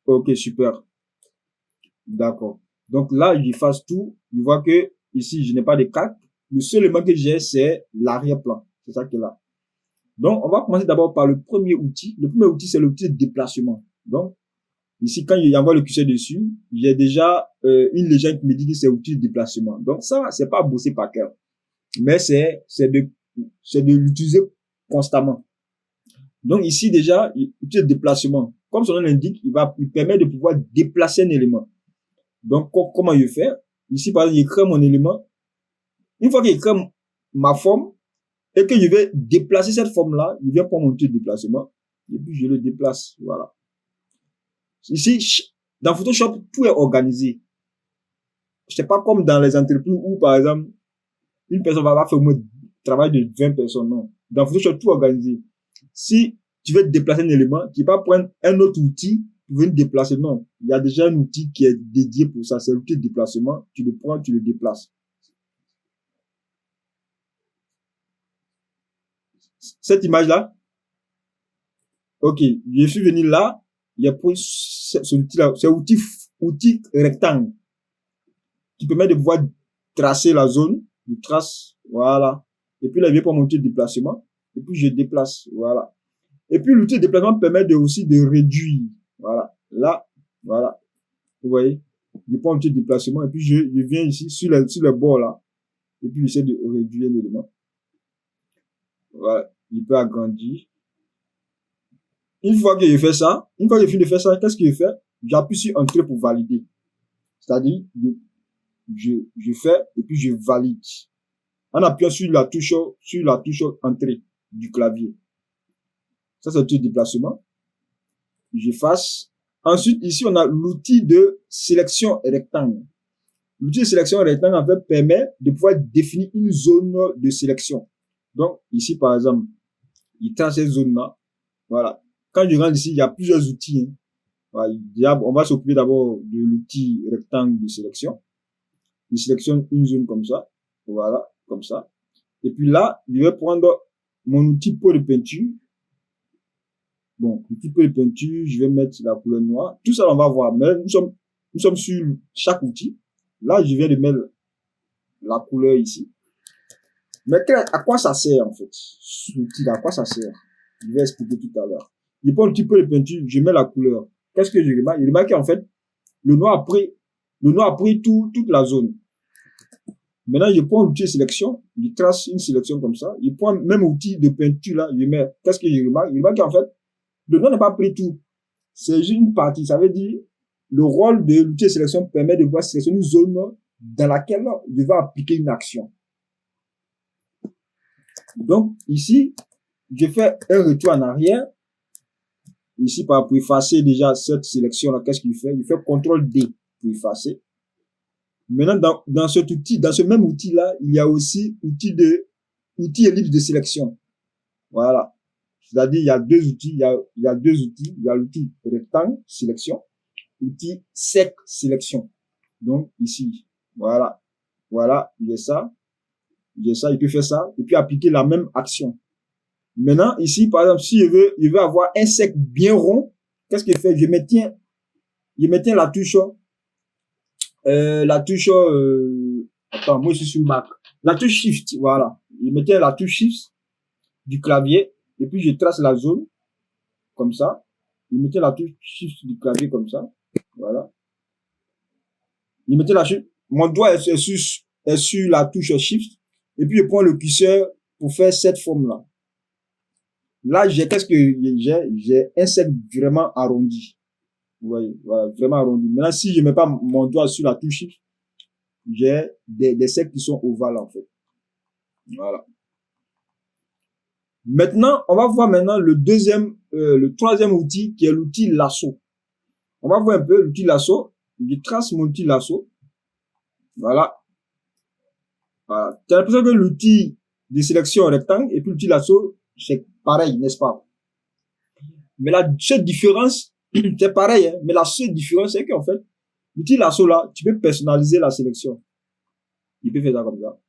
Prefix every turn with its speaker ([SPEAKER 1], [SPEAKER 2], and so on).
[SPEAKER 1] Ok, super. D'accord. Donc là, j'efface tout. Je vois que ici, je n'ai pas de carte. Le seul élément que j'ai, c'est l'arrière-plan. C'est ça qui est là. Donc, on va commencer d'abord par le premier outil. Le premier outil, c'est l'outil de déplacement. Donc, ici, quand j'envoie le curseur dessus, j'ai déjà une légende qui me dit que c'est outil de déplacement. Donc ça, c'est pas bosser par cœur, mais c'est de l'utiliser constamment. Donc ici déjà, outil de déplacement, comme son nom l'indique, il permet de pouvoir déplacer un élément. Donc comment je fais? Ici par exemple, je crée mon élément. Une fois que je crée ma forme et que je vais déplacer cette forme-là, je viens prendre mon outil de déplacement et puis je le déplace. Voilà. Ici, dans Photoshop, tout est organisé. C'est pas comme dans les entreprises où, par exemple, une personne va faire un travail de 20 personnes, non. Dans Photoshop, tout est organisé. Si tu veux déplacer un élément, tu vas prendre un autre outil pour venir déplacer. Non. Il y a déjà un outil qui est dédié pour ça. C'est l'outil de déplacement. Tu le prends, tu le déplaces. Cette image-là, ok, je suis venu là, il y a pris ce outil-là, c'est outil rectangle qui permet de pouvoir tracer la zone. Je trace, voilà. Et puis là, je viens pour mon outil de déplacement. Et puis je déplace, voilà. Et puis l'outil de déplacement permet aussi de réduire, voilà. Là, voilà. Vous voyez, je prends l'outil de déplacement et puis je viens ici sur le bord là. Et puis j'essaie de réduire l'élément. Voilà, il peut agrandir. Une fois que je fais ça, une fois que je finis de faire ça, qu'est-ce que je fais? J'appuie sur Entrée pour valider. C'est-à-dire, je fais et puis je valide. En appuyant sur la touche Entrée du clavier. Ça, c'est l'outil de déplacement. J'efface. Ensuite, ici, on a l'outil de sélection rectangle. L'outil de sélection rectangle, en fait, permet de pouvoir définir une zone de sélection. Donc, ici, par exemple, il trace cette zone-là. Voilà. Quand je rentre ici, il y a plusieurs outils. Voilà. On va s'occuper d'abord de l'outil rectangle de sélection. Il sélectionne une zone comme ça. Voilà, comme ça. Et puis là, je vais prendre mon outil pot de peinture. Bon, l'outil pot de peinture, je vais mettre la couleur noire. Tout ça, on va voir. Mais nous sommes sur chaque outil. Là, je viens de mettre la couleur ici. Mais à quoi ça sert, en fait? L'outil, à quoi ça sert? Je vais expliquer tout à l'heure. Je prends un petit peu de peinture, je mets la couleur. Qu'est-ce que je remarque? Je remarque qu'en fait, le noir a pris toute la zone. Maintenant, je prends l'outil de sélection, je trace une sélection comme ça. Je prends même outil de peinture là, je mets. Qu'est-ce que je remarque? Je remarque qu'en fait, le noir n'a pas pris tout. C'est juste une partie. Ça veut dire, le rôle de l'outil de sélection permet de pouvoir sélectionner une zone dans laquelle je vais appliquer une action. Donc, ici, je fais un retour en arrière. Ici, pour effacer déjà cette sélection-là, qu'est-ce qu'il fait? Il fait CTRL D pour effacer. Maintenant, dans cet outil, dans ce même outil-là, il y a aussi outil ellipse de sélection. Voilà. C'est-à-dire, il y a deux outils. Il y a deux outils. Il y a l'outil rectangle, sélection. Outil sec, sélection. Donc, ici. Voilà. Voilà. Il y a ça. Il peut faire ça. Et puis, appliquer la même action. Maintenant, ici, par exemple, si je veux avoir un sec bien rond, qu'est-ce que je fais? Je maintiens la touche, attends, moi, je suis sur Mac. La touche Shift, voilà. Je maintiens la touche Shift du clavier, et puis je trace la zone, comme ça. Je maintiens la touche Shift du clavier, comme ça. Voilà. Je maintiens mon doigt est sur la touche Shift, et puis je prends le curseur pour faire cette forme-là. Là, qu'est-ce que j'ai un cercle vraiment arrondi. Vous voyez, voilà, vraiment arrondi. Maintenant, si je mets pas mon doigt sur la touche Shift, j'ai des cercles qui sont ovales, en fait. Voilà. Maintenant, on va voir maintenant le troisième outil, qui est l'outil lasso. On va voir un peu l'outil lasso. Je trace mon outil lasso. Voilà. Voilà. Tu as l'impression que l'outil de sélection rectangle et puis l'outil lasso, c'est pareil, n'est-ce pas? Mais la seule différence, c'est pareil, hein, mais la seule différence, c'est qu'en fait, l'outil lasso là, tu peux personnaliser la sélection. Il peut faire ça comme ça.